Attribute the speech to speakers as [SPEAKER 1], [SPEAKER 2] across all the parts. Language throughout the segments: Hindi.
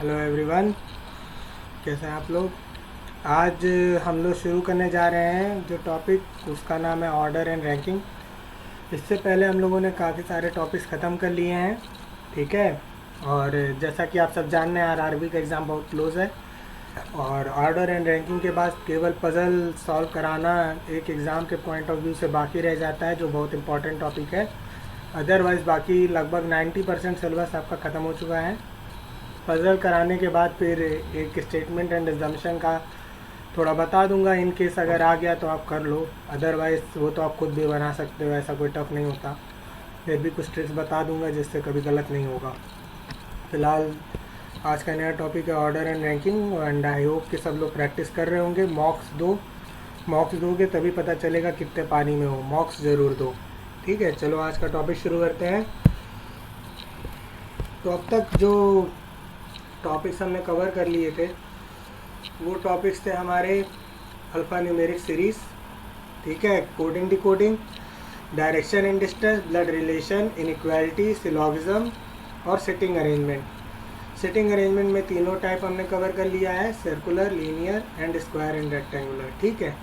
[SPEAKER 1] हेलो एवरीवन, कैसे हैं आप लोग। आज हम लोग शुरू करने जा रहे हैं जो टॉपिक, उसका नाम है ऑर्डर एंड रैंकिंग। इससे पहले हम लोगों ने काफ़ी सारे टॉपिक्स ख़त्म कर लिए हैं, ठीक है। और जैसा कि आप सब जान रहे हैं, आरआरबी का एग्ज़ाम बहुत क्लोज है और ऑर्डर एंड रैंकिंग के बाद केवल पज़ल सॉल्व कराना एक एग्ज़ाम के पॉइंट ऑफ व्यू से बाकी रह जाता है, जो बहुत इंपॉर्टेंट टॉपिक है। अदरवाइज़ बाकी लगभग 90% सिलेबस आपका ख़त्म हो चुका है। पज़ल कराने के बाद फिर एक स्टेटमेंट एंड एग्जाम्शन का थोड़ा बता दूंगा, इन केस अगर आ गया तो आप कर लो, अदरवाइज़ वो तो आप खुद भी बना सकते हो, ऐसा कोई टफ नहीं होता। फिर भी कुछ ट्रिक्स बता दूंगा जिससे कभी गलत नहीं होगा। फ़िलहाल आज का नया टॉपिक है order and ranking, and I hope कि सब लोग प्रैक्टिस कर रहे होंगे। मॉक्स दोगे तभी पता चलेगा कितने पानी में हो, मॉक्स ज़रूर दो, ठीक है। चलो आज का टॉपिक शुरू करते हैं। तो अब तक जो टॉपिक्स हमने कवर कर लिए थे वो टॉपिक्स थे हमारे अल्फ़ा न्यूमेरिक सीरीज़, ठीक है, coding decoding, direction and distance, blood relation, inequality, syllogism और सिटिंग अरेंजमेंट। सिटिंग अरेंजमेंट में तीनों टाइप हमने कवर कर लिया है, circular, linear and square and rectangular, ठीक है।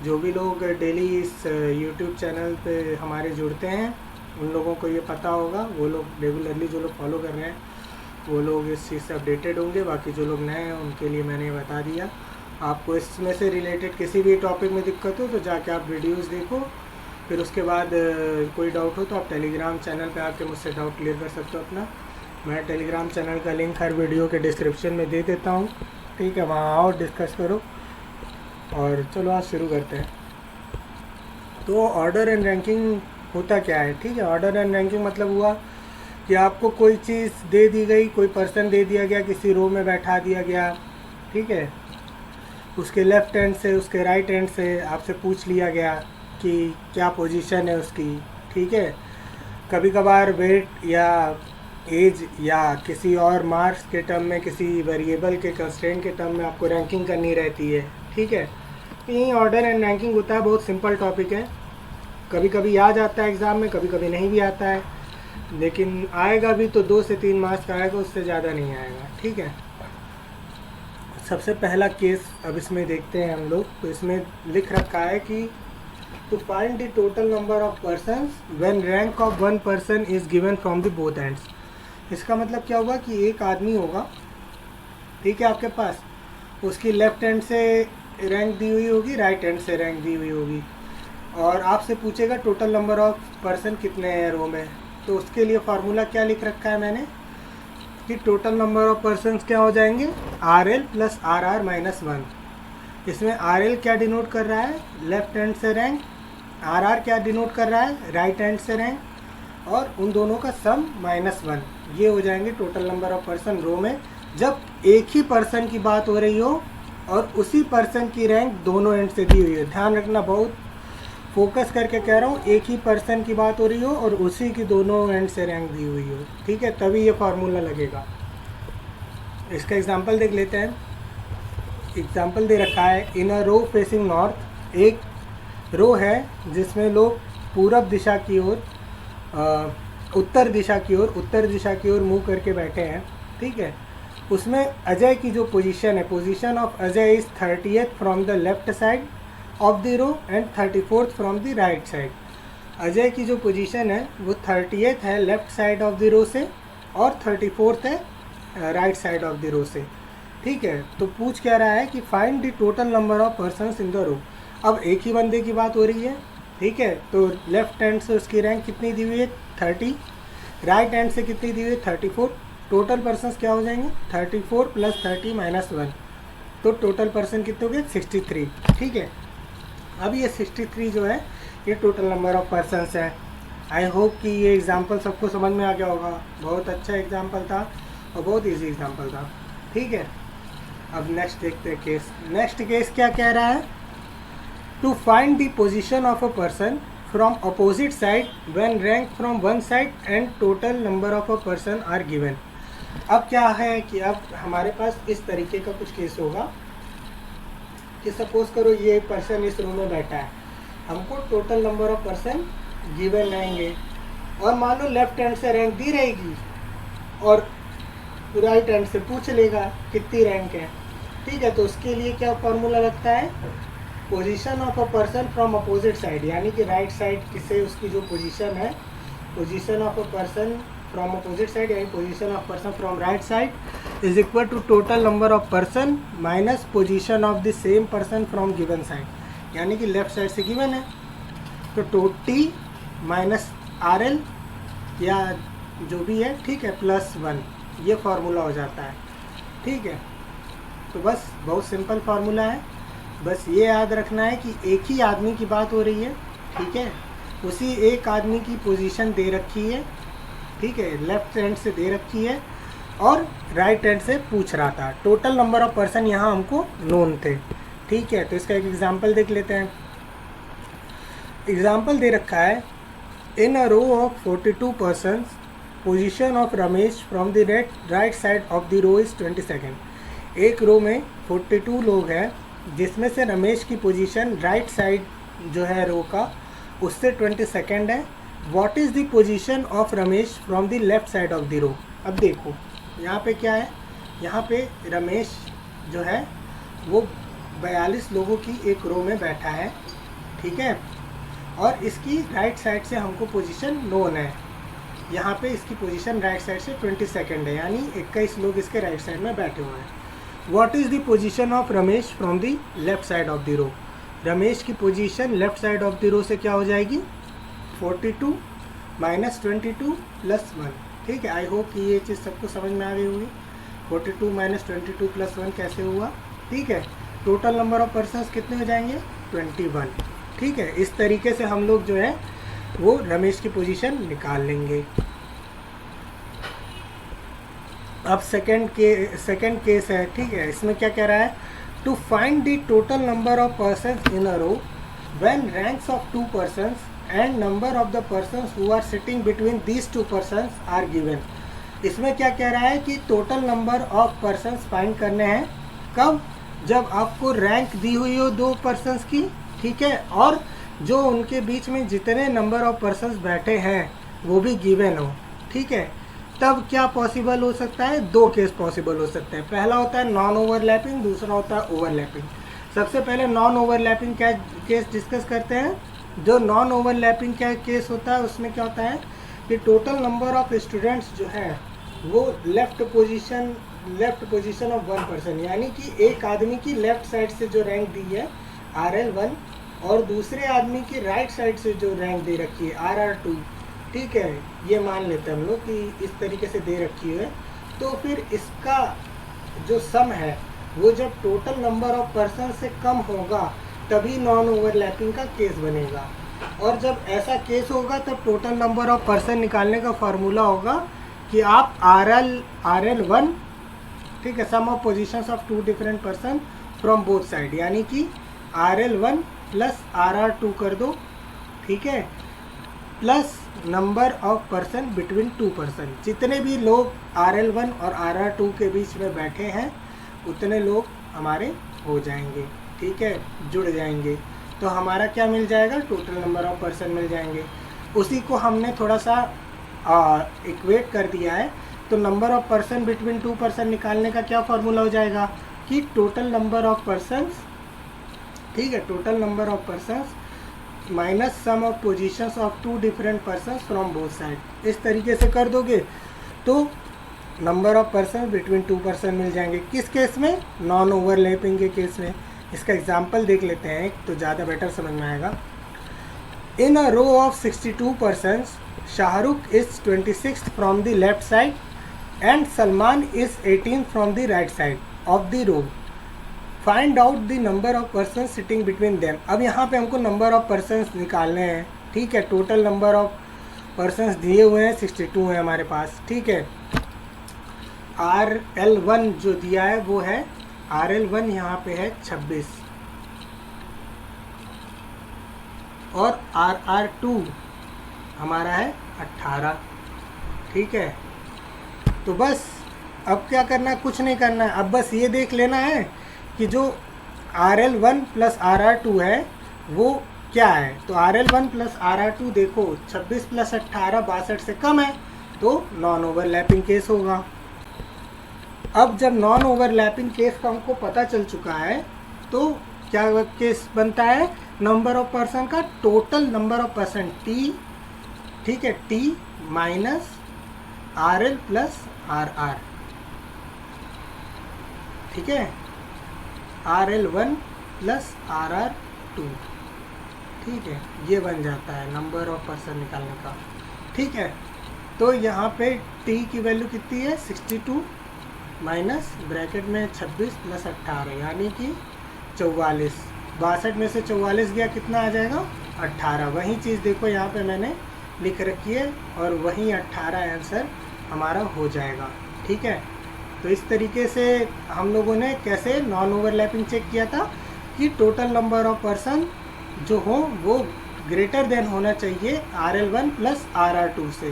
[SPEAKER 1] जो भी लोग डेली इस यूट्यूब चैनल पे हमारे जुड़ते हैं उन लोगों को ये पता होगा, वो लोग रेगुलरली जो लोग फॉलो कर रहे हैं वो लोग इस चीज़ से अपडेटेड होंगे। बाकी जो लोग नए हैं उनके लिए मैंने बता दिया। आपको इसमें से रिलेटेड किसी भी टॉपिक में दिक्कत हो तो जाके आप वीडियोस देखो, फिर उसके बाद कोई डाउट हो तो आप टेलीग्राम चैनल पे आके मुझसे डाउट क्लियर कर सकते हो अपना। मैं टेलीग्राम चैनल का लिंक हर वीडियो के डिस्क्रिप्शन में दे देता हूँ, ठीक है, वहाँ आओ, डिस्कस करो। और चलो आज शुरू करते हैं। तो ऑर्डर एंड रैंकिंग होता क्या है, ठीक है। ऑर्डर एंड रैंकिंग मतलब हुआ कि आपको कोई चीज़ दे दी गई, कोई पर्सन दे दिया गया, किसी रो में बैठा दिया गया, ठीक है। उसके लेफ़्ट हैंड से उसके राइट हैंड से आपसे पूछ लिया गया कि क्या पोजीशन है उसकी, ठीक है। कभी कभार वेट या एज या किसी और मार्क्स के टर्म में, किसी वेरिएबल के कंस्ट्रेंट के टर्म में आपको रैंकिंग करनी रहती है, ठीक है। यही ऑर्डर एंड रैंकिंग होता है। बहुत सिंपल टॉपिक है, कभी कभी आ जाता है एग्ज़ाम में, कभी कभी नहीं भी आता है, लेकिन आएगा भी तो 2 से 3 मार्क्स का आएगा, उससे ज़्यादा नहीं आएगा, ठीक है। सबसे पहला केस अब इसमें देखते हैं हम लोग। तो इसमें लिख रखा है कि to find the total number of persons when rank of one person is given from the both ends. इसका मतलब क्या होगा कि एक आदमी होगा, ठीक है, आपके पास, उसकी लेफ्ट हैंड से रैंक दी हुई होगी, राइट हैंड से रैंक दी हुई होगी, और आपसे पूछेगा टोटल नंबर ऑफ पर्सन कितने हैं रो में। तो उसके लिए फार्मूला क्या लिख रखा है मैंने कि टोटल नंबर ऑफ पर्सन्स क्या हो जाएंगे, R L plus R R minus 1। इसमें आर एल क्या डिनोट कर रहा है, लेफ्ट हैंड से रैंक, आर आर क्या डिनोट कर रहा है, राइट हैंड से रैंक, और उन दोनों का सम -1। ये हो जाएंगे टोटल नंबर ऑफ पर्सन रो में, जब एक ही पर्सन की बात हो रही हो और उसी पर्सन की रैंक दोनों एंड से दी हुई है। ध्यान रखना, बहुत फोकस करके कह रहा हूँ, एक ही पर्सन की बात हो रही हो और उसी की दोनों एंड से रैंक दी हुई हो, ठीक है, तभी ये फार्मूला लगेगा। इसका एग्जांपल देख लेते हैं। एग्जांपल दे रखा है, in a row facing north. एक रो है जिसमें लोग पूरब दिशा की ओर, उत्तर दिशा की ओर मुँह करके बैठे हैं, ठीक है। उसमें अजय की जो पोजीशन है, position of Ajay is 30th from the left side of the row and 34th from the right side. Ajay की जो पोजीशन है वो 30th है left side of the row से और 34th है right side of the row से, ठीक है। तो पूछ क्या रहा है कि find the total number of persons in the row. अब एक ही बंदे की बात हो रही है, ठीक है, तो लेफ्ट हैंड से उसकी रैंक कितनी दी हुई है, 30, राइट हैंड से कितनी दी हुई है, 34। टोटल पर्सन्स क्या हो जाएंगे, 34 + 30 - 1, तो टोटल पर्सन कितने हो गए, 63, ठीक है। अब ये 63 जो है ये टोटल नंबर ऑफ पर्सन्स हैं। आई होप कि ये एग्जांपल सबको समझ में आ गया होगा। बहुत अच्छा एग्जांपल था और बहुत इजी एग्जांपल था, ठीक है। अब नेक्स्ट देखते हैं केस। नेक्स्ट केस क्या कह रहा है, to find the position of a person from opposite side when rank from one side and total number of a person are given. अब क्या है कि अब हमारे पास इस तरीके का कुछ केस होगा कि सपोज करो ये पर्सन इस रूम में बैठा है, हमको total number of person given रहेंगे और मान लो लेफ्ट हैंड से रैंक दी रहेगी और राइट हैंड से पूछ लेगा कितनी रैंक है, ठीक है। तो उसके लिए क्या फॉर्मूला लगता है, position of a person from opposite side, यानी कि राइट साइड से उसकी जो पोजीशन है, position of a person from opposite side यानी position of person from right side is equal to total number of person minus position of the same person from given side, यानी कि लेफ्ट साइड से गिवन है तो टी माइनस आर एल या जो भी है, ठीक है, +1, ये फार्मूला हो जाता है, ठीक है। तो बस बहुत सिंपल फार्मूला है, बस ये याद रखना है कि एक ही आदमी की बात हो रही है, ठीक है। उसी एक आदमी की पोजीशन दे रखी है, ठीक है, लेफ्ट हैंड से दे रखी है और राइट हैंड से पूछ रहा था। टोटल नंबर ऑफ पर्सन यहाँ हमको नोन थे, ठीक है। तो इसका एक एग्जांपल देख लेते हैं। एग्जांपल दे रखा है, in a row of 42 persons position of Ramesh from the right side of the row is 22। एक रो में 42 लोग हैं जिसमें से रमेश की पोजीशन राइट साइड जो है रो का उससे 22 है। What is the position of Ramesh from the left side of the row. अब देखो यहाँ पे क्या है, यहाँ पे रमेश जो है वो 42 लोगों की एक रो में बैठा है, ठीक है, और इसकी राइट साइड से हमको पोजीशन नोन है। यहाँ पे इसकी पोजीशन राइट साइड से 22 है, यानी 21 लोग इसके राइट साइड में बैठे हुए हैं। What is the position of Ramesh from the left side of the row. Ramesh की position left side of the row से क्या हो जाएगी, 42 माइनस 22 + 1, ठीक है। आई होप कि ये चीज़ सबको समझ में आ गई होगी। 42 माइनस 22 + 1 कैसे हुआ, ठीक है। टोटल नंबर ऑफ पर्सन्स कितने हो जाएंगे, 21, ठीक है। इस तरीके से हम लोग जो है वो रमेश की पोजीशन निकाल लेंगे। अब सेकंड केस है, ठीक है। इसमें क्या कह रहा है, to find the total number of persons in a row when ranks of 2 persons and number of the persons who are sitting between these 2 persons are given. इसमें क्या कह रहा है कि total number of persons find करने हैं, कब, जब आपको रैंक दी हुई हो 2 पर्सन्स की, ठीक है, और जो उनके बीच में जितने नंबर ऑफ पर्सन्स बैठे हैं वो भी गिवन हो, ठीक है। तब क्या पॉसिबल हो सकता है, 2 केस पॉसिबल हो सकते हैं। पहला होता है नॉन ओवरलैपिंग, दूसरा होता है ओवरलैपिंग। सबसे पहले नॉन ओवरलैपिंग क्या केस डिस्कस करते हैं। जो नॉन ओवरलैपिंग क्या केस होता है उसमें क्या होता है कि टोटल नंबर ऑफ स्टूडेंट्स जो है वो लेफ्ट पोजीशन ऑफ 1 पर्सन, यानी कि एक आदमी की लेफ्ट साइड से जो रैंक दी है RL1 और दूसरे आदमी की राइट साइड से जो रैंक दे रखी है RR2, ठीक है, ये मान लेते हैं हम लोग कि इस तरीके से दे रखी है। तो फिर इसका जो सम है वो जब टोटल नंबर ऑफ पर्सन से कम होगा तभी नॉन ओवरलैपिंग का केस बनेगा, और जब ऐसा केस होगा तब टोटल नंबर ऑफ पर्सन निकालने का फार्मूला होगा कि आप RL1, ठीक है, sum of positions of 2 different person from both side, यानी कि RL1 + RR2 कर दो, ठीक है, plus number of person between 2 person. जितने भी लोग RL1 और RR2 के बीच में बैठे हैं उतने लोग हमारे हो जाएंगे, ठीक है, जुड़ जाएंगे। तो हमारा क्या मिल जाएगा, टोटल नंबर ऑफ पर्सन मिल जाएंगे। उसी को हमने थोड़ा सा इक्वेट कर दिया है। तो number of person between 2 person निकालने का क्या फार्मूला हो जाएगा कि टोटल नंबर ऑफ पर्सन्स, ठीक है, total number of persons minus sum of positions of 2 different persons from both side. इस तरीके से कर दोगे तो number of person between 2 person मिल जाएंगे। किस केस में, नॉन ओवरलैपिंग के केस में। इसका एग्जांपल देख लेते हैं तो ज़्यादा बेटर समझ में आएगा। In a row of 62 persons Shahrukh is 26th from the left side and Salman is 18th from the right side of the row. Find out the number of person sitting between them. अब यहाँ पे हमको नंबर ऑफ पर्सन्स निकालने हैं, ठीक है। टोटल नंबर ऑफ पर्सन्स दिए हुए हैं 62 हैं हमारे पास, ठीक है। RL1 जो दिया है वो है, RL1 यहाँ पे है 26 और RR2 हमारा है 18, ठीक है। तो बस अब क्या करना है, कुछ नहीं करना है। अब बस ये देख लेना है कि जो RL1 + RR2 है वो क्या है। तो RL1 + RR2 देखो 26 + 18 62 से कम है, तो नॉन ओवरलैपिंग केस होगा। अब जब नॉन ओवरलैपिंग केस का हमको पता चल चुका है तो क्या केस बनता है, नंबर ऑफ पर्सन का total number of person T, ठीक है, T minus R L plus R R, ठीक है, R L 1 plus R R 2, ठीक है, ये बन जाता है नंबर ऑफ पर्सन निकालने का, ठीक है। तो यहाँ पे टी की वैल्यू कितनी है 62 माइनस ब्रैकेट में 26 प्लस 18 यानी कि 44, 62 में से 44 गया कितना आ जाएगा 18। वही चीज़ देखो यहाँ पे मैंने लिख रखी है और वही 18 आंसर हमारा हो जाएगा, ठीक है। तो इस तरीके से हम लोगों ने कैसे नॉन ओवरलैपिंग चेक किया था कि टोटल नंबर ऑफ पर्सन जो हो वो ग्रेटर देन होना चाहिए RL1 प्लस RR2 से,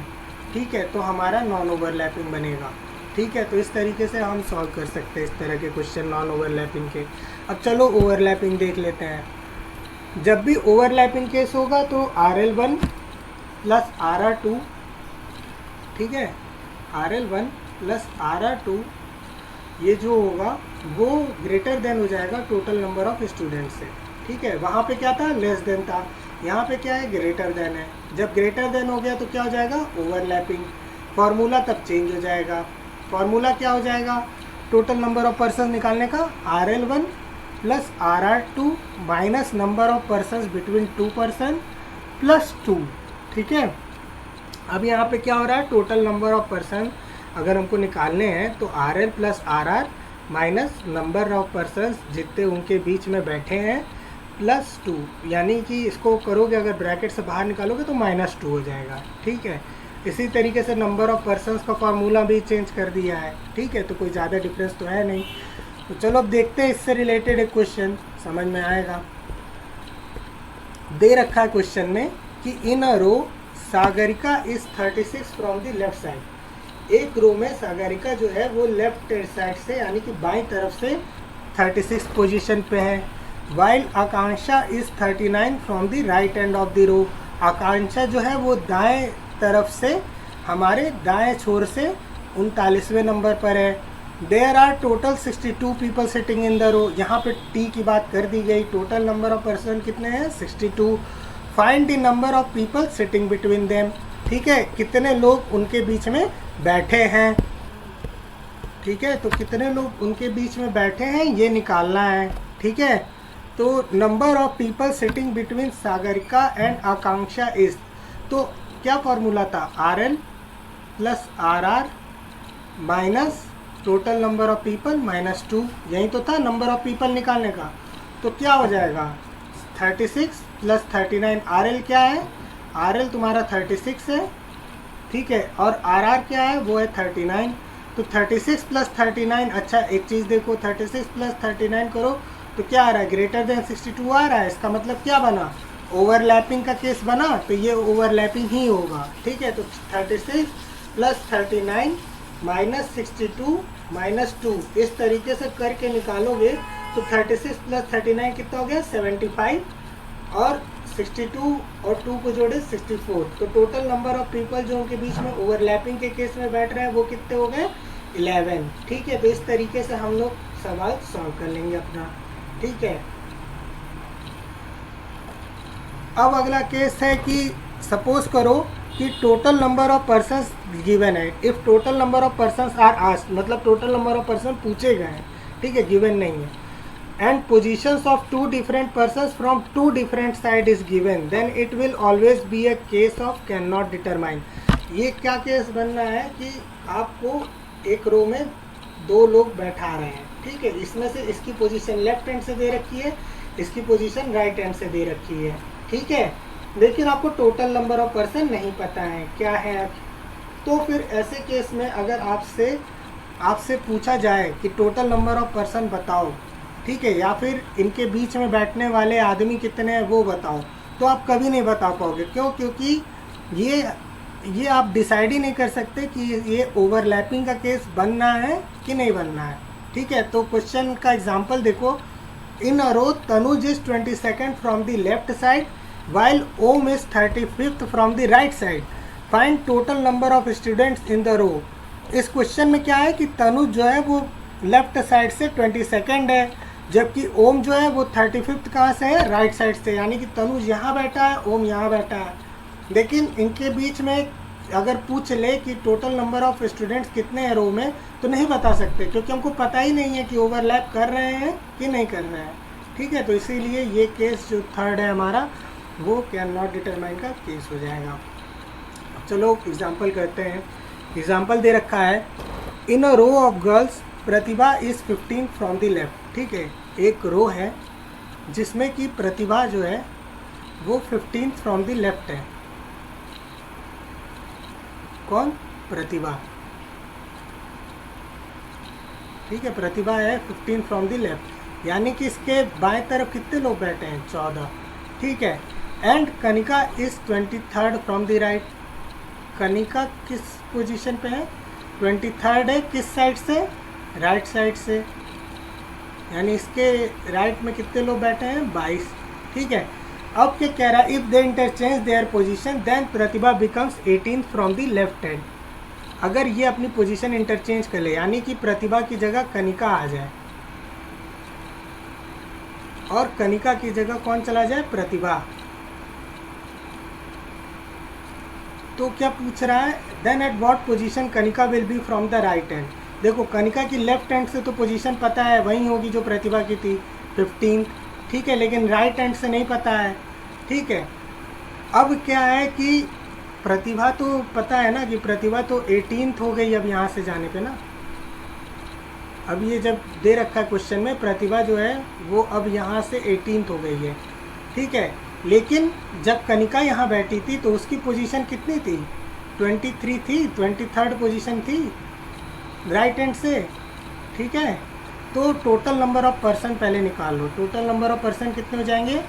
[SPEAKER 1] ठीक है, तो हमारा नॉन ओवरलैपिंग बनेगा, ठीक है। तो इस तरीके से हम सॉल्व कर सकते हैं इस तरह के क्वेश्चन नॉन ओवरलैपिंग के। अब चलो ओवरलैपिंग देख लेते हैं। जब भी ओवरलैपिंग केस होगा तो RL1 प्लस RR2, ठीक है, RL1 प्लस RR2 ये जो होगा वो ग्रेटर देन हो जाएगा टोटल नंबर ऑफ स्टूडेंट से, ठीक है। वहाँ पे क्या था, लेस देन था, यहाँ पे क्या है, ग्रेटर देन है। जब ग्रेटर देन हो गया तो क्या हो जाएगा, ओवरलैपिंग। फार्मूला तब चेंज हो जाएगा। फार्मूला क्या हो जाएगा, टोटल नंबर ऑफ पर्सन निकालने का RL1 plus RR2 minus number of person between 2 person plus 2, ठीक है। अब यहाँ पे क्या हो रहा है, टोटल नंबर ऑफ पर्सन अगर हमको निकालने हैं तो RL plus RR minus number of person जितने उनके बीच में बैठे हैं प्लस 2, यानी कि इसको करोगे अगर ब्रैकेट से बाहर निकालोगे तो -2 हो जाएगा, ठीक है। इसी तरीके से नंबर ऑफ पर्सन्स का फार्मूला भी चेंज कर दिया है, ठीक है, तो कोई ज़्यादा डिफरेंस तो है नहीं। तो चलो अब देखते हैं इससे रिलेटेड एक क्वेश्चन, समझ में आएगा। दे रखा है क्वेश्चन में कि in a row Sagarika is 36 from the left side. एक रो में सागरिका जो है वो लेफ्ट साइड से यानी कि बाईं तरफ से 36 पोजीशन पे है, while Akanksha is 39 from the right end of the row. Akanksha जो है वो दाएं तरफ से हमारे दाएं छोर से 39वें नंबर पर है। There are total 62 people sitting in the row. यहाँ पे टी की बात कर दी गई, टोटल नंबर ऑफ पर्सन कितने हैं 62। Find the number of people sitting between them, ठीक है, कितने लोग उनके बीच में बैठे हैं, ठीक है, तो कितने लोग उनके बीच में बैठे हैं ये निकालना है, ठीक है। तो number of people sitting between Sagarika and Akanksha is, तो क्या फॉर्मूला था, RL plus RR minus total number of people -2, यही तो था नंबर ऑफ पीपल निकालने का। तो क्या हो जाएगा 36 प्लस 39। RL क्या है, RL तुम्हारा 36 है, ठीक है, और RR क्या है वो है 39। तो 36 प्लस 39, अच्छा एक चीज़ देखो 36 प्लस 39 करो तो क्या आ रहा है, ग्रेटर देन 62 आ रहा है। इसका मतलब क्या बना, ओवरलैपिंग का केस बना, तो ये ओवरलैपिंग ही होगा, ठीक है। तो 36 प्लस 39 माइनस 62 माइनस 2, इस तरीके से करके निकालोगे तो 36 प्लस 39 कितना हो गया 75, और 62 और 2 को जोड़े 64। तो टोटल नंबर ऑफ पीपल जो उनके बीच में ओवरलैपिंग के केस में बैठ रहे हैं वो कितने हो गए 11, ठीक है। तो इस तरीके से हम लोग सवाल सॉल्व कर लेंगे अपना, ठीक है। अब अगला केस है कि सपोज करो कि total number of persons given है। If total number of persons are asked, मतलब टोटल नंबर ऑफ पर्सन पूछे गए हैं, ठीक है, गिवन नहीं है, and positions of 2 different persons from 2 different side is given, then it will always be a case of can not determine. ये क्या केस बनना है कि आपको एक रो में 2 लोग बैठा रहे हैं, ठीक है, इसमें से इसकी पोजीशन लेफ्ट हैंड से दे रखी है, इसकी पोजीशन राइट हैंड से दे रखी है, ठीक है, लेकिन आपको टोटल नंबर ऑफ पर्सन नहीं पता है क्या है। तो फिर ऐसे केस में अगर आपसे पूछा जाए कि टोटल नंबर ऑफ पर्सन बताओ, ठीक है, या फिर इनके बीच में बैठने वाले आदमी कितने हैं वो बताओ, तो आप कभी नहीं बता पाओगे। क्यों, क्योंकि ये आप डिसाइड ही नहीं कर सकते कि ये ओवरलैपिंग का केस बनना है कि नहीं बनना है, ठीक है। तो क्वेश्चन का एग्जांपल देखो, in a row Tanuj is 22nd from the left side while Om is 35th from the right side. Find total number of students in the row. इस क्वेश्चन में क्या है कि तनुज जो है वो लेफ्ट साइड से 22nd है, जबकि ओम जो है वो 35th कहाँ से है, राइट साइड से। यानी कि तनुज यहाँ बैठा है, ओम यहाँ बैठा है। लेकिन इनके बीच में अगर पूछ ले कि टोटल नंबर ऑफ स्टूडेंट्स कितने हैं रो में, तो नहीं बता सकते, क्योंकि हमको पता ही नहीं है कि ओवरलैप कर रहे हैं कि नहीं कर रहे हैं। ठीक है, तो इसीलिए ये केस जो थर्ड है हमारा, वो कैन नॉट डिटरमाइन का केस हो जाएगा। चलो एग्जाम्पल करते हैं। एग्जाम्पल दे रखा है, in a row of girls Pratibha is 15 from the left. ठीक है, एक रो है जिसमें कि प्रतिभा जो है वो 15 फ्रॉम द लेफ्ट है। कौन? प्रतिभा। ठीक है, प्रतिभा है 15 फ्रॉम द लेफ्ट, यानी कि इसके बाएं तरफ कितने लोग बैठे हैं? 14। ठीक है, and Kanika is 23rd from the right. Kanika किस पोजीशन पे है? 23rd है। किस साइड से? राइट साइड से। यानी इसके राइट में कितने लोग बैठे हैं? 22। ठीक है, अब क्या कह रहा है? If they interchange their position then Pratibha becomes 18th from the left hand. अगर ये अपनी पोजीशन इंटरचेंज कर ले, यानी कि प्रतिभा की जगह कनिका आ जाए और कनिका की जगह कौन चला जाए? प्रतिभा। तो क्या पूछ रहा है? Then at what position Kanika will be from the right hand. देखो, कनिका की लेफ्ट हैंड से तो पोजीशन पता है, वही होगी जो प्रतिभा की थी, 15। ठीक है, लेकिन राइट हैंड से नहीं पता है। ठीक है, अब क्या है कि प्रतिभा तो पता है ना कि प्रतिभा तो 18th हो गई अब यहाँ से जाने पे ना। अब ये जब दे रखा है क्वेश्चन में, प्रतिभा जो है वो अब यहाँ से 18th हो गई है। ठीक है, लेकिन जब कनिका यहाँ बैठी थी तो उसकी पोजीशन कितनी थी? 23 थी, 23rd पोजीशन थी राइट हैंड से। ठीक है, तो टोटल नंबर ऑफ पर्सन पहले निकाल लो। टोटल नंबर ऑफ पर्सन कितने हो जाएंगे?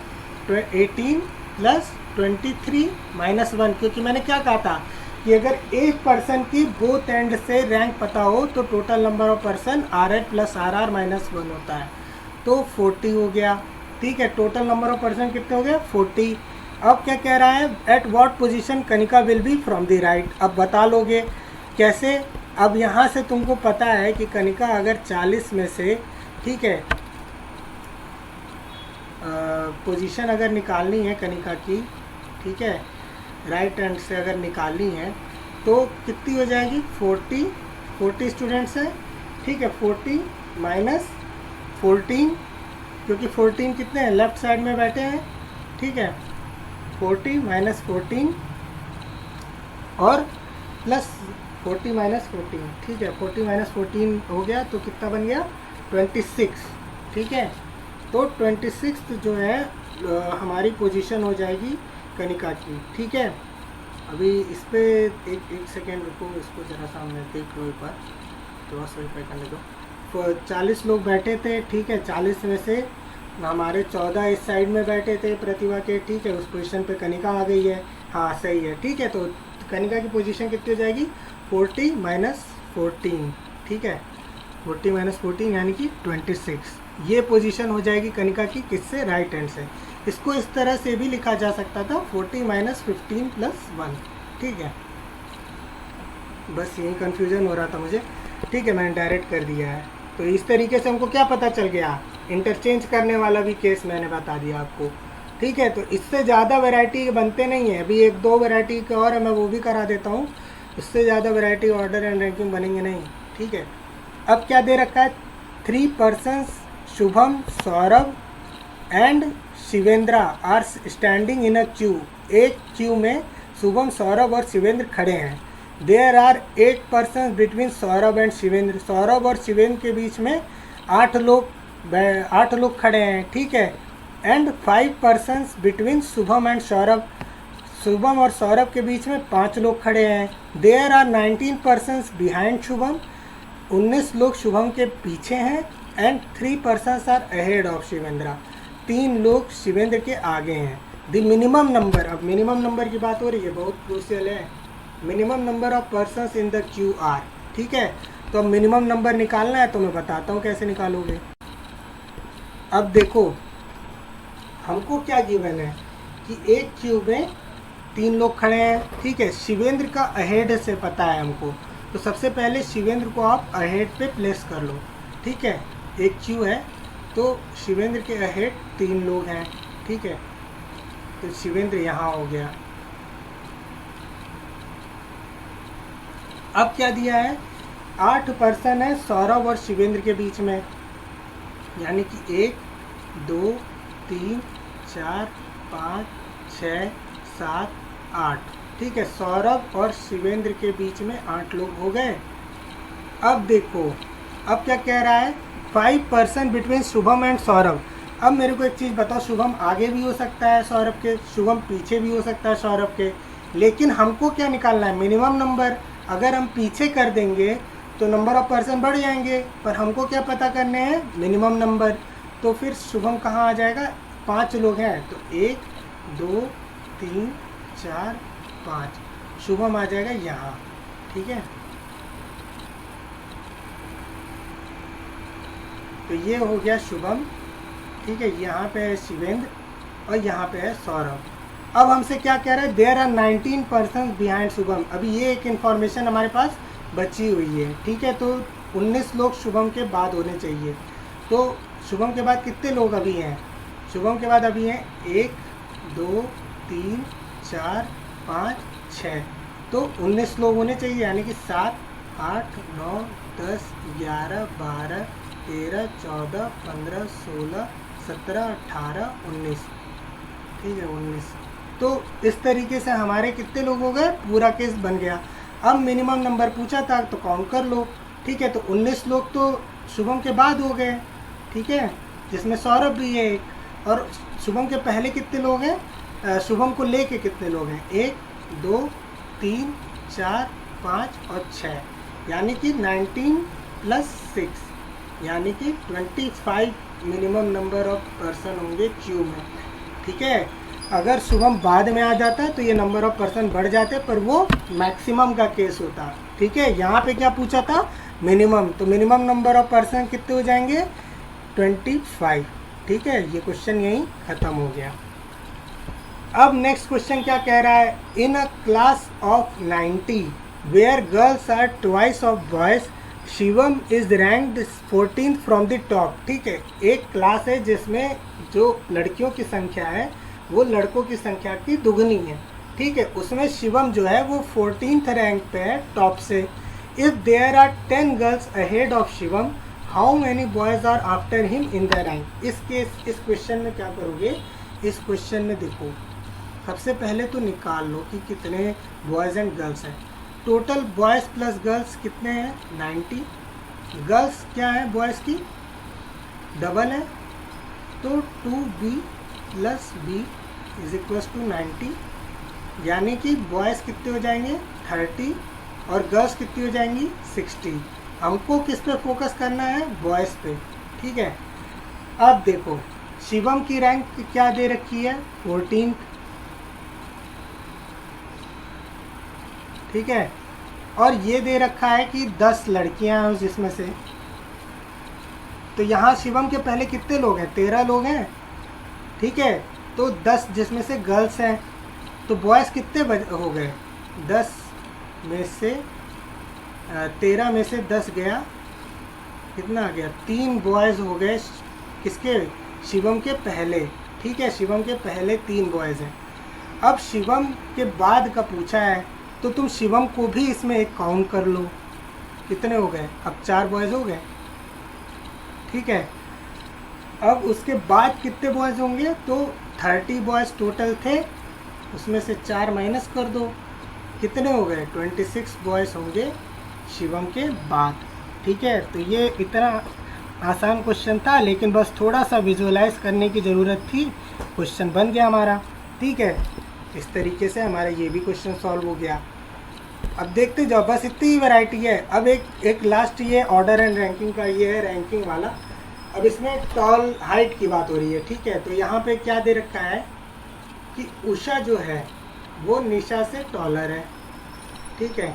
[SPEAKER 1] 18 + 23 - 1, क्योंकि मैंने क्या कहा था कि अगर एक पर्सन की बोथ एंड से रैंक पता हो तो total number of person RR + RR - 1 होता है, तो 40 हो गया। ठीक है, टोटल नंबर ऑफ पर्सन कितने हो गए? 40। अब क्या कह रहा है? Eight what position Kanika will be from the right. अब बता लोगे कैसे? अब यहाँ से तुमको पता है कि कनिका अगर 40 में से, ठीक है, पोजीशन अगर निकालनी है कनिका की, ठीक है, राइट हैंड से अगर निकालनी है तो कितनी हो जाएगी? 40 स्टूडेंट्स हैं। ठीक है, 40 - 14, क्योंकि 14 कितने हैं? लेफ्ट साइड में बैठे हैं। ठीक है, 40 - 14 और प्लस 40 - 14। ठीक है, 40 - 14 हो गया तो कितना बन गया? 26। ठीक है, तो 26 जो है हमारी पोजीशन हो जाएगी कनिका की। ठीक है, अभी इस पर एक सेकेंड रुको, इसको ज़रा सामने देख लो एक बार, थोड़ा सा वेरीफाई करने दो। 40 लोग बैठे थे। ठीक है, 40 में से हमारे 14 इस साइड में बैठे थे प्रतिभा के। ठीक है, उस पोजीशन पे कनिका आ गई है। हाँ, सही है। ठीक है, तो कनिका की पोजीशन कितनी हो जाएगी? 40 - 14। ठीक है, 40 - 14 यानी कि 26। ये पोजीशन हो जाएगी कनिका की, किससे? राइट हैंड से। इसको इस तरह से भी लिखा जा सकता था, 40 - 15 + 1। ठीक है, बस यही कन्फ्यूज़न हो रहा था मुझे। ठीक है, मैंने डायरेक्ट कर दिया है। तो इस तरीके से हमको क्या पता चल गया? इंटरचेंज करने वाला भी केस मैंने बता दिया आपको। ठीक है, तो इससे ज़्यादा वैरायटी बनते नहीं है। अभी 1-2 वैरायटी का और है, मैं वो भी करा देता हूँ। इससे ज़्यादा वैरायटी, ऑर्डर एंड रैंकिंग बनेंगे नहीं। ठीक है, अब क्या दे रखा है? 3 persons Shubham, Saurabh and Shivendra are standing in a queue. एक क्यू में शुभम, सौरभ और शिवेंद्र खड़े हैं। There are 8 person between Saurabh and Shivendra. Saurabh और शिवेंद्र के बीच में 8 लोग खड़े हैं। ठीक है, and 5 person between Shubham and Saurabh. Shubham और सौरभ के बीच में 5 लोग खड़े हैं। There are 19 person behind Shubham. 19 लोग शुभम के पीछे हैं। And 3 persons are ahead of Shivendra. 3 लोग शिवेंद्र के आगे हैं। द मिनिमम नंबर, अब मिनिमम नंबर की बात हो रही है, बहुत क्रूशियल है। Minimum number of persons in the queue are. ठीक है, तो अब मिनिमम नंबर निकालना है तो मैं बताता हूँ कैसे निकालोगे। अब देखो, हमको क्या गिवन है कि एक क्यू में 3 लोग खड़े हैं। ठीक है, शिवेंद्र का अहेड से पता है हमको, तो सबसे पहले शिवेंद्र को आप अहेड पे प्लेस कर लो, ठीक है। एक क्यू है तो शिवेंद्र के अहेड 3 लोग हैं, ठीक है। तो शिवेंद्र यहाँ हो गया। अब क्या दिया है, 8 पर्सन है सौरभ और शिवेंद्र के बीच में, यानी कि 1 2 3 4 5 6 7 8, ठीक है। सौरभ और शिवेंद्र के बीच में 8 लोग हो गए। अब देखो, अब क्या कह रहा है, 5 person between Shubham and Saurabh. अब मेरे को एक चीज़ बताओ, शुभम आगे भी हो सकता है सौरभ के, शुभम पीछे भी हो सकता है सौरभ के, लेकिन हमको क्या निकालना है, मिनिमम नंबर। अगर हम पीछे कर देंगे तो नंबर ऑफ पर्सन बढ़ जाएंगे, पर हमको क्या पता करने हैं, मिनिमम नंबर। तो फिर शुभम कहाँ आ जाएगा, 5 लोग हैं तो 1 2 3 4 5, शुभम आ जाएगा यहाँ, ठीक है। तो ये हो गया शुभम, ठीक है। यहाँ पे है शिवेंद्र और यहाँ पे है सौरभ। अब हमसे क्या कह रहा है, there are 19 person behind Shubham. अभी ये एक इन्फॉर्मेशन हमारे पास बची हुई है, ठीक है। तो 19 लोग शुभम के बाद होने चाहिए। तो शुभम के बाद कितने लोग अभी हैं, शुभम के बाद अभी हैं 1 2 3 4 5 6, तो 19 लोग होने चाहिए, यानी कि 7 8 9 10 11 12 13 14 15 16 17 18 19, ठीक है 19। तो इस तरीके से हमारे कितने लोग हो गए, पूरा केस बन गया। अब मिनिमम नंबर पूछा था तो काउंट कर लो, ठीक है। तो 19 लोग तो शुभम के बाद हो गए, ठीक है, जिसमें सौरभ भी है। और शुभम के पहले कितने लोग हैं, शुभम को लेके कितने लोग हैं, 1 2 3 4 5 और 6, यानी कि 19 + 6, यानी कि 25 मिनिमम नंबर ऑफ पर्सन होंगे क्यू में, ठीक है। अगर शुभम बाद में आ जाता तो ये नंबर ऑफ पर्सन बढ़ जाते, पर वो मैक्सिमम का केस होता, ठीक है। यहाँ पे क्या पूछा था, मिनिमम, तो मिनिमम नंबर ऑफ पर्सन कितने हो जाएंगे, 25, ठीक है। ये क्वेश्चन यहीं ख़त्म हो गया। अब नेक्स्ट क्वेश्चन क्या कह रहा है, in a class of 90 where girls are twice of boys Shivam is ranked 14th from the top, ठीक है। एक क्लास है जिसमें जो लड़कियों की संख्या है वो लड़कों की संख्या की दुगनी है, ठीक है। उसमें शिवम जो है वो 14th रैंक पे है टॉप से। If there are 10 girls ahead of Shivam, how many boys are after him in the rank. इस क्वेश्चन में क्या करोगे, इस क्वेश्चन में देखो, सबसे पहले तो निकाल लो कि कितने बॉयज़ एंड गर्ल्स हैं। टोटल बॉयज़ प्लस गर्ल्स कितने हैं, 90। गर्ल्स क्या है, बॉयज़ की डबल है, तो 2b + b = 90, यानी कि बॉयज़ कितने हो जाएंगे 30 और गर्ल्स कितनी हो जाएंगी 60। हमको किस पे फोकस करना है, बॉयज़ पे, ठीक है। अब देखो शिवम की रैंक क्या दे रखी है, 14th, ठीक है। और ये दे रखा है कि 10 लड़कियां हैं जिसमें से, तो यहाँ शिवम के पहले कितने लोग हैं, 13 लोग हैं, ठीक है। तो 10 जिसमें से गर्ल्स हैं, तो बॉयज़ कितने हो गए, 10 में से 13 में से 10 गया, कितना आ गया, 3 बॉयज़ हो गए किसके, शिवम के पहले, ठीक है। शिवम के पहले 3 बॉयज़ हैं। अब शिवम के बाद का पूछा है तो तुम शिवम को भी इसमें एक काउंट कर लो, कितने हो गए, अब 4 बॉयज़ हो गए, ठीक है। अब उसके बाद कितने बॉयज़ होंगे, तो 30 बॉयज़ टोटल थे, उसमें से 4 माइनस कर दो, कितने हो गए, 26 बॉयज़ होंगे शिवम के बाद, ठीक है। तो ये इतना आसान क्वेश्चन था, लेकिन बस थोड़ा सा विजुअलाइज करने की ज़रूरत थी, क्वेश्चन बन गया हमारा, ठीक है। इस तरीके से हमारा ये भी क्वेश्चन सॉल्व हो गया। अब देखते जाओ, बस इतनी ही वैरायटी है। अब एक लास्ट ये ऑर्डर एंड रैंकिंग का, ये है रैंकिंग वाला। अब इसमें टॉल हाइट की बात हो रही है, ठीक है। तो यहाँ पे क्या दे रखा है कि उषा जो है वो निशा से टॉलर है, ठीक है।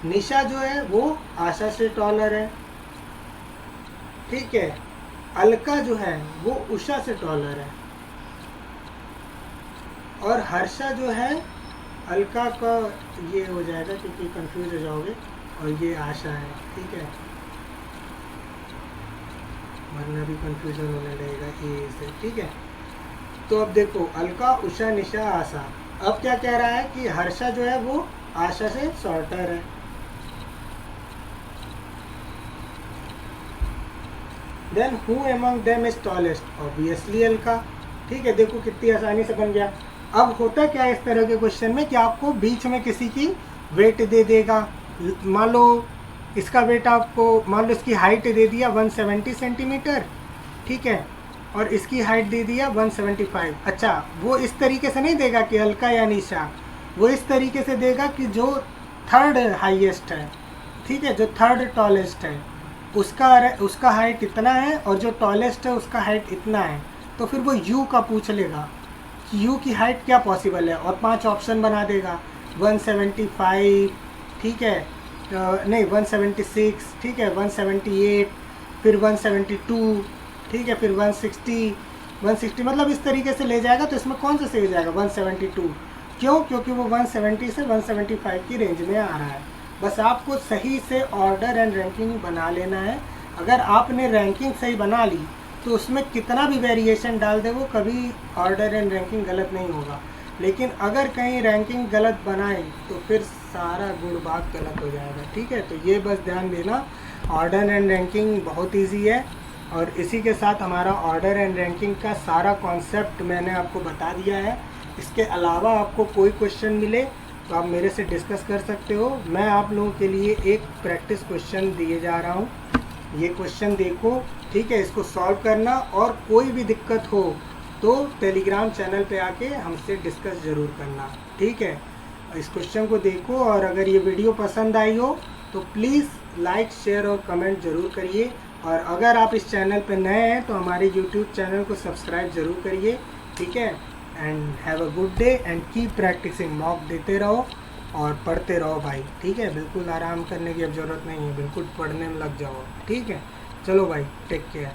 [SPEAKER 1] निशा जो है वो आशा से टॉलर है, ठीक है। अलका जो है वो उषा से टॉलर है, और हर्षा जो है, अलका का ये हो जाएगा क्योंकि कंफ्यूज हो जाओगे, और ये आशा है, ठीक है, वरना भी कंफ्यूजन होने लगेगा ए से, ठीक है। तो अब देखो अलका, उषा, निशा, आशा। अब क्या कह रहा है कि हर्षा जो है वो आशा से शॉर्टर है। Then who among them is tallest, obviously Alka, ठीक है। देखो कितनी आसानी से बन गया। अब होता क्या है इस तरह के क्वेश्चन में कि आपको बीच में किसी की वेट दे देगा। मान लो इसका वेट आपको, मान लो इसकी हाइट दे दिया 170 सेंटीमीटर, ठीक है, और इसकी हाइट दे दिया 175। अच्छा, वो इस तरीके से नहीं देगा कि अलका या निशा, वो इस तरीके से देगा कि जो थर्ड हाईएस्ट है, ठीक है, जो थर्ड टॉलेस्ट है उसका हाइट इतना है और जो टॉलेस्ट है उसका हाइट इतना है। तो फिर वो यू का पूछ लेगा कि यू की हाइट क्या पॉसिबल है और 5 ऑप्शन बना देगा। 175, ठीक है, नहीं 176, ठीक है, 178, फिर 172, ठीक है, फिर 160 मतलब इस तरीके से ले जाएगा। तो इसमें कौन सा सही हो जाएगा? 172। क्यों? क्योंकि वो 170 से 175 की रेंज में आ रहा है। बस आपको सही से ऑर्डर एंड रैंकिंग बना लेना है। अगर आपने रैंकिंग सही बना ली तो उसमें कितना भी वेरिएशन डाल दे वो कभी ऑर्डर एंड रैंकिंग गलत नहीं होगा। लेकिन अगर कहीं रैंकिंग गलत बनाए तो फिर सारा गुड़ बात गलत हो जाएगा, ठीक है। तो ये बस ध्यान देना, ऑर्डर एंड रैंकिंग बहुत ईजी है। और इसी के साथ हमारा ऑर्डर एंड रैंकिंग का सारा कॉन्सेप्ट मैंने आपको बता दिया है। इसके अलावा आपको कोई क्वेश्चन मिले तो आप मेरे से डिस्कस कर सकते हो। मैं आप लोगों के लिए एक प्रैक्टिस क्वेश्चन दिए जा रहा हूँ, ये क्वेश्चन देखो, ठीक है, इसको सॉल्व करना। और कोई भी दिक्कत हो तो टेलीग्राम चैनल पे आके हमसे डिस्कस ज़रूर करना, ठीक है। इस क्वेश्चन को देखो और अगर ये वीडियो पसंद आई हो तो प्लीज़ लाइक, शेयर और कमेंट ज़रूर करिए। और अगर आप इस चैनल पे नए हैं तो हमारे यूट्यूब चैनल को सब्सक्राइब ज़रूर करिए, ठीक है। And have a good day and keep practising. Mock देते रहो और पढ़ते रहो भाई, ठीक है। बिल्कुल आराम करने की अब ज़रूरत नहीं है, बिल्कुल पढ़ने में लग जाओ, ठीक है। चलो भाई, टेक केयर।